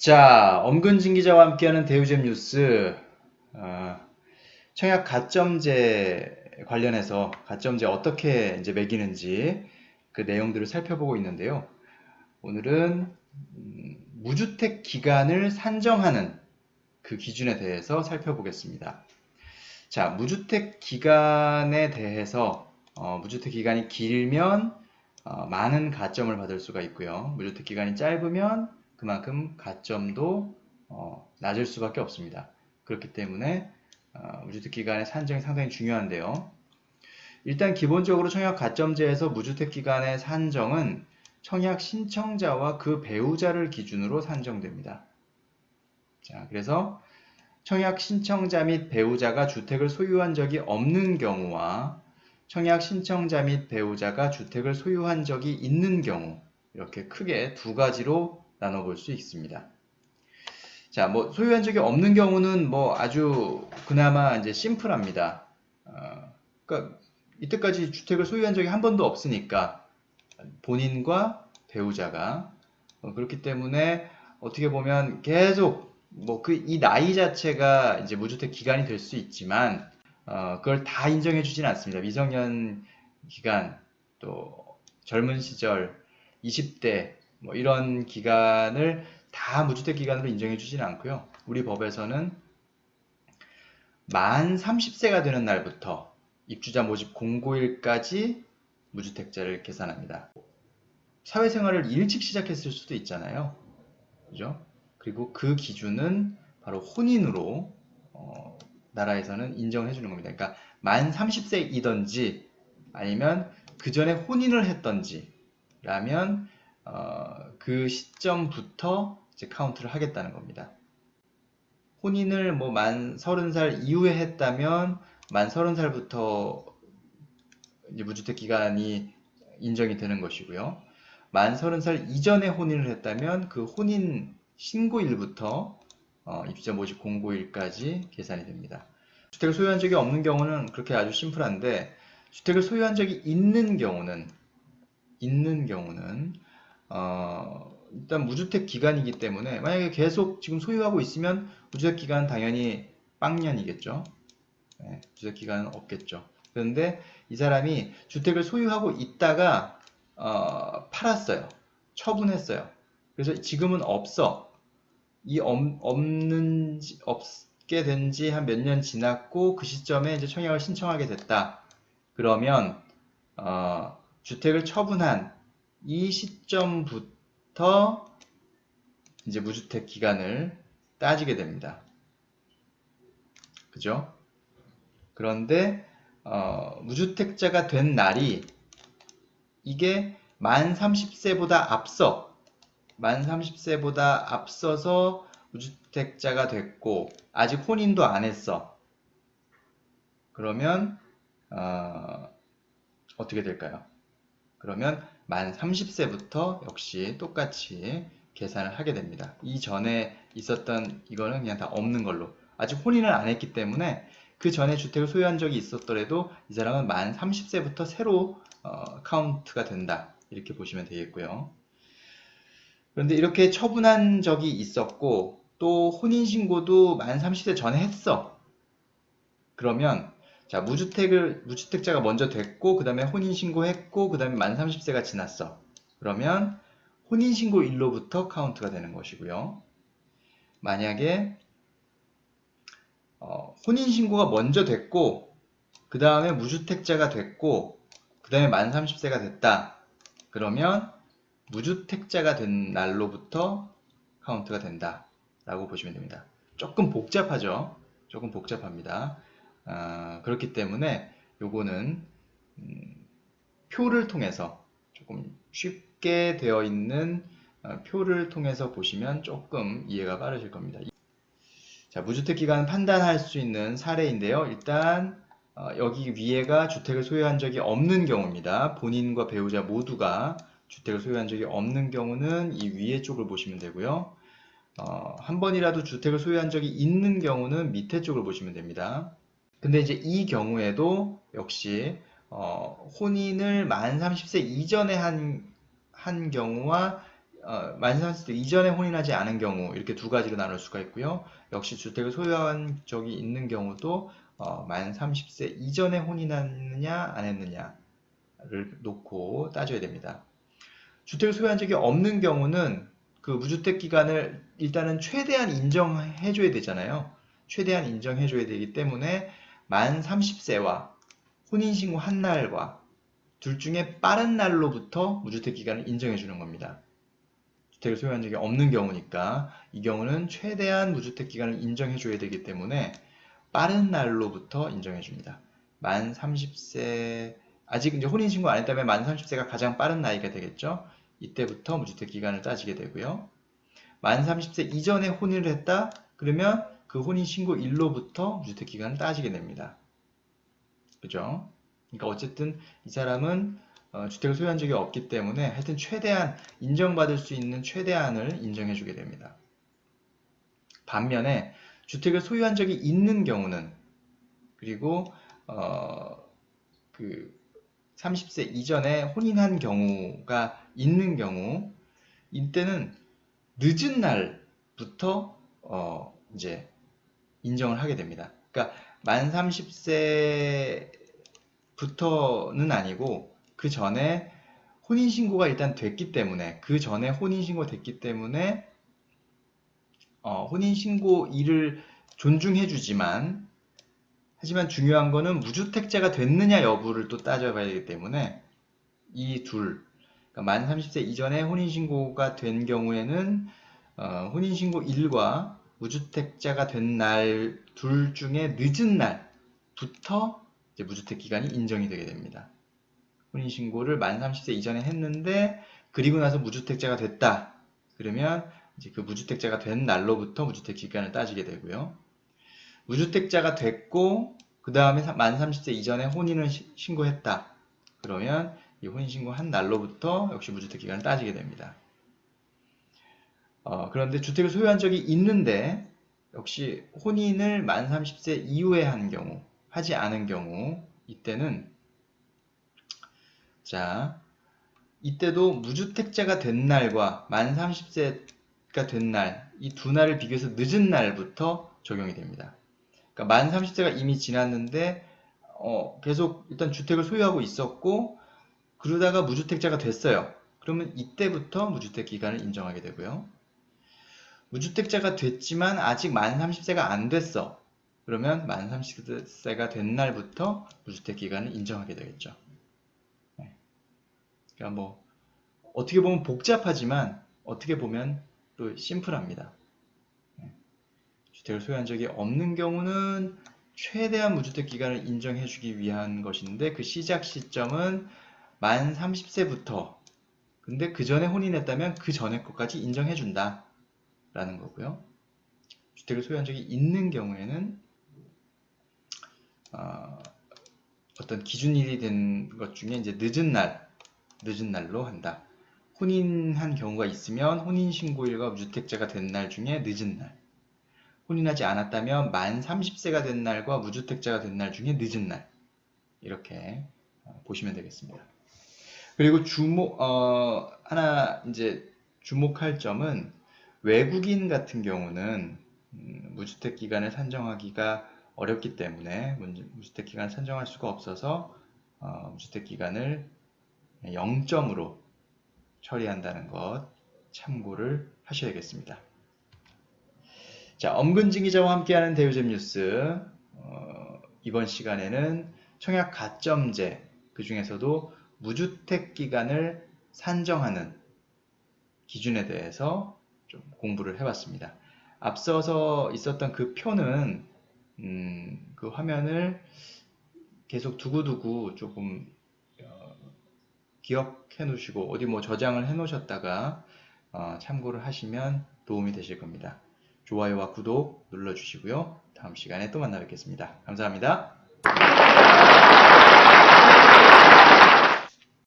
자, 엄근진 기자와 함께하는 대우잼 뉴스. 어, 청약 가점제 관련해서 가점제 어떻게 이제 매기는지 그 내용들을 살펴보고 있는데요. 오늘은 무주택 기간을 산정하는 그 기준에 대해서 살펴보겠습니다. 자, 무주택 기간에 대해서 무주택 기간이 길면 많은 가점을 받을 수가 있고요. 무주택 기간이 짧으면 그만큼 가점도 낮을 수밖에 없습니다. 그렇기 때문에 무주택 기간의 산정이 상당히 중요한데요. 일단 기본적으로 청약 가점제에서 무주택 기간의 산정은 청약 신청자와 그 배우자를 기준으로 산정됩니다. 자, 그래서 청약 신청자 및 배우자가 주택을 소유한 적이 없는 경우와 청약 신청자 및 배우자가 주택을 소유한 적이 있는 경우, 이렇게 크게 두 가지로 나눠볼 수 있습니다. 자, 뭐 소유한 적이 없는 경우는 뭐 아주 그나마 이제 심플합니다. 그러니까 이때까지 주택을 소유한 적이 한 번도 없으니까 본인과 배우자가 그렇기 때문에 어떻게 보면 계속 뭐 이 나이 자체가 이제 무주택 기간이 될 수 있지만 그걸 다 인정해 주진 않습니다. 미성년 기간, 또 젊은 시절, 20대 뭐 이런 기간을 다 무주택 기간으로 인정해 주진 않고요. 우리 법에서는 만 30세가 되는 날부터 입주자 모집 공고일까지 무주택자를 계산합니다. 사회생활을 일찍 시작했을 수도 있잖아요. 그죠? 그리고 그 기준은 바로 혼인으로 나라에서는 인정해 주는 겁니다. 그러니까 만 30세이든지 아니면 그 전에 혼인을 했던지 라면 그 시점부터 이제 카운트를 하겠다는 겁니다. 혼인을 뭐 만 30살 이후에 했다면 만 30살부터 이제 무주택 기간이 인정이 되는 것이고요. 만 30살 이전에 혼인을 했다면 그 혼인 신고일부터 입주자 모집 공고일까지 계산이 됩니다. 주택을 소유한 적이 없는 경우는 그렇게 아주 심플한데 주택을 소유한 적이 있는 경우는 일단 무주택 기간이기 때문에 만약에 계속 지금 소유하고 있으면 무주택 기간은 당연히 빵년이겠죠. 네, 주택 기간은 없겠죠. 그런데 이 사람이 주택을 소유하고 있다가 팔았어요. 처분했어요. 그래서 지금은 없어. 없게 된 지 한 몇 년 지났고 그 시점에 이제 청약을 신청하게 됐다. 그러면 주택을 처분한 이 시점부터 이제 무주택 기간을 따지게 됩니다. 그죠? 그런데 무주택자가 된 날이 이게 만 30세보다 앞서서 무주택자가 됐고 아직 혼인도 안 했어. 그러면 어떻게 될까요? 그러면 만 30세부터 역시 똑같이 계산을 하게 됩니다. 이전에 있었던 이거는 그냥 다 없는 걸로. 아직 혼인을 안 했기 때문에 그 전에 주택을 소유한 적이 있었더라도 이 사람은 만 30세부터 새로 카운트가 된다. 이렇게 보시면 되겠고요. 그런데 이렇게 처분한 적이 있었고 또 혼인신고도 만 30세 전에 했어. 그러면 자, 무주택자가 먼저 됐고 그 다음에 혼인신고했고 그 다음에 만 30세가 지났어. 그러면 혼인신고일로부터 카운트가 되는 것이고요. 만약에 혼인신고가 먼저 됐고 그 다음에 무주택자가 됐고 그 다음에 만 30세가 됐다. 그러면 무주택자가 된 날로부터 카운트가 된다 라고 보시면 됩니다. 조금 복잡하죠. 조금 복잡합니다. 그렇기 때문에 요거는 표를 통해서 조금 쉽게 되어 있는 표를 통해서 보시면 조금 이해가 빠르실 겁니다. 자, 무주택 기간 판단할 수 있는 사례인데요. 일단 여기 위에가 주택을 소유한 적이 없는 경우입니다. 본인과 배우자 모두가 주택을 소유한 적이 없는 경우는 이 위에 쪽을 보시면 되고요. 한 번이라도 주택을 소유한 적이 있는 경우는 밑에 쪽을 보시면 됩니다. 근데 이제 이 경우에도 역시 혼인을 만 30세 이전에 한 경우와 만 30세 이전에 혼인하지 않은 경우 이렇게 두 가지로 나눌 수가 있고요. 역시 주택을 소유한 적이 있는 경우도 만 30세 이전에 혼인했느냐 안 했느냐를 놓고 따져야 됩니다. 주택을 소유한 적이 없는 경우는 그 무주택 기간을 일단은 최대한 인정해줘야 되잖아요. 최대한 인정해줘야 되기 때문에 만 30세와 혼인신고 한 날과 둘 중에 빠른 날로부터 무주택 기간을 인정해 주는 겁니다. 주택을 소유한 적이 없는 경우니까 이 경우는 최대한 무주택 기간을 인정해 줘야 되기 때문에 빠른 날로부터 인정해 줍니다. 만 30세 아직 이제 혼인신고 안 했다면 만 30세가 가장 빠른 나이가 되겠죠. 이때부터 무주택 기간을 따지게 되고요. 만 30세 이전에 혼인을 했다 그러면 그 혼인신고 일로부터 무주택 기간을 따지게 됩니다. 그죠? 그러니까 어쨌든 이 사람은 주택을 소유한 적이 없기 때문에 하여튼 최대한 인정받을 수 있는 최대한을 인정해 주게 됩니다. 반면에 주택을 소유한 적이 있는 경우는 그리고 그 30세 이전에 혼인한 경우가 있는 경우 이때는 늦은 날부터 이제 인정을 하게 됩니다. 그러니까 만 30세부터는 아니고 그 전에 혼인신고가 일단 됐기 때문에 그 전에 혼인신고 됐기 때문에 혼인신고일을 존중해주지만 하지만 중요한 거는 무주택자가 됐느냐 여부를 또 따져봐야 되기 때문에 이 둘, 그러니까 만 30세 이전에 혼인신고가 된 경우에는 혼인신고일과 무주택자가 된 날 둘 중에 늦은 날부터 이제 무주택 기간이 인정이 되게 됩니다. 혼인신고를 만 30세 이전에 했는데 그리고 나서 무주택자가 됐다. 그러면 이제 그 무주택자가 된 날로부터 무주택 기간을 따지게 되고요. 무주택자가 됐고 그 다음에 만 30세 이전에 혼인을 신고했다. 그러면 이 혼인신고 한 날로부터 역시 무주택 기간을 따지게 됩니다. 그런데 주택을 소유한 적이 있는데 역시 혼인을 만 30세 이후에 한 경우, 하지 않은 경우 이때는 자, 이때도 무주택자가 된 날과 만 30세가 된 날, 이 두 날을 비교해서 늦은 날부터 적용이 됩니다. 그러니까 만 30세가 이미 지났는데 계속 일단 주택을 소유하고 있었고 그러다가 무주택자가 됐어요. 그러면 이때부터 무주택 기간을 인정하게 되고요. 무주택자가 됐지만 아직 만 30세가 안 됐어. 그러면 만 30세가 된 날부터 무주택 기간을 인정하게 되겠죠. 그러니까 뭐 어떻게 보면 복잡하지만 어떻게 보면 또 심플합니다. 주택을 소유한 적이 없는 경우는 최대한 무주택 기간을 인정해 주기 위한 것인데 그 시작 시점은 만 30세부터 근데 그 전에 혼인했다면 그 전에 것까지 인정해 준다 라는 거고요. 주택을 소유한 적이 있는 경우에는 어떤 기준일이 된 것 중에 이제 늦은 날로 한다. 혼인한 경우가 있으면 혼인신고일과 무주택자가 된 날 중에 늦은 날. 혼인하지 않았다면 만 30세가 된 날과 무주택자가 된 날 중에 늦은 날. 이렇게 보시면 되겠습니다. 그리고 하나 이제 주목할 점은 외국인 같은 경우는 무주택 기간을 산정하기가 어렵기 때문에 무주택 기간을 산정할 수가 없어서 무주택 기간을 0점으로 처리한다는 것 참고를 하셔야겠습니다. 자, 엄근진 기자와 함께하는 대우잼 뉴스 이번 시간에는 청약 가점제 그 중에서도 무주택 기간을 산정하는 기준에 대해서 좀 공부를 해봤습니다. 앞서서 있었던 그 표는 그 화면을 계속 두고두고 조금 기억해 놓으시고 어디 뭐 저장을 해 놓으셨다가 참고를 하시면 도움이 되실 겁니다. 좋아요와 구독 눌러주시고요. 다음 시간에 또 만나 뵙겠습니다. 감사합니다.